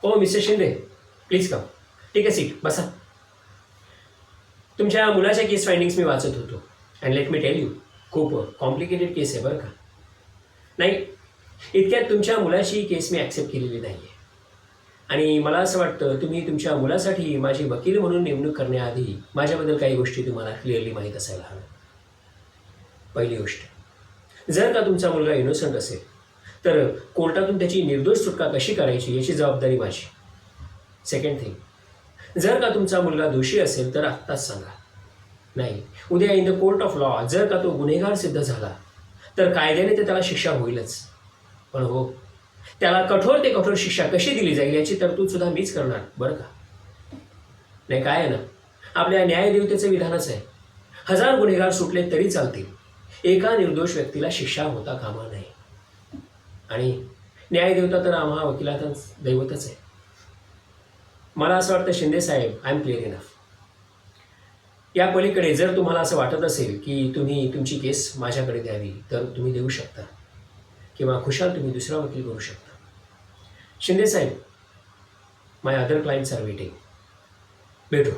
O mister Shinde, please come. Take a seat, बसा. तुमच्या मुलाच्या केस फाइंडिंग्स मी वाचत होतो. And let me tell you, खूप कॉम्प्लिकेटेड केस आहे बरं का. नाही, इतक्यात तुमच्या मुलाची केस मी ॲक्सेप्ट केलेली नाही आहे. आणि मला असं वाटतं तुम्ही तुमच्या मुलासाठी माझी वकील म्हणून नेमणूक करण्याआधी माझ्याबद्दल काही गोष्टी तुम्हाला क्लिअरली माहीत असायला हव्या. पहिली गोष्ट, जर का तुमचा मुलगा इनोसंट असेल तर कोर्टातून त्याची निर्दोष सुटका कशी करायची याची जबाबदारी माझी. सेकंड थिंग, जर का तुमचा मुलगा दोषी असेल तर आत्ताच सांगा. नाही, उद्या in the court of law जर का तो गुन्हेगार सिद्ध झाला तर कायद्याने तर त्याला शिक्षा होईलच, पण हो, त्याला कठोर ते कठोर शिक्षा कशी दिली जाईल याची तरतूदसुद्धा मीच करणार बरं का. नाही, काय आहे ना, आपल्या न्यायदेवतेचं विधानच आहे, 1000 गुन्हेगार सुटले तरी चालतील, एका निर्दोष व्यक्तीला शिक्षा होता कामा नये. आणि न्यायदेवता तर आम्हा वकिलातच दैवतच आहे. मला असं वाटतं शिंदे साहेब, आय एम क्लिअर इनफ. या पलीकडे जर तुम्हाला असं वाटत असेल की तुम्ही तुमची केस माझ्याकडे द्यावी तर तुम्ही देऊ शकता, किंवा खुशाल तुम्ही दुसरा वकील करू शकता. शिंदे साहेब, माय अदर क्लायंट्स आर वेटिंग. भेटू.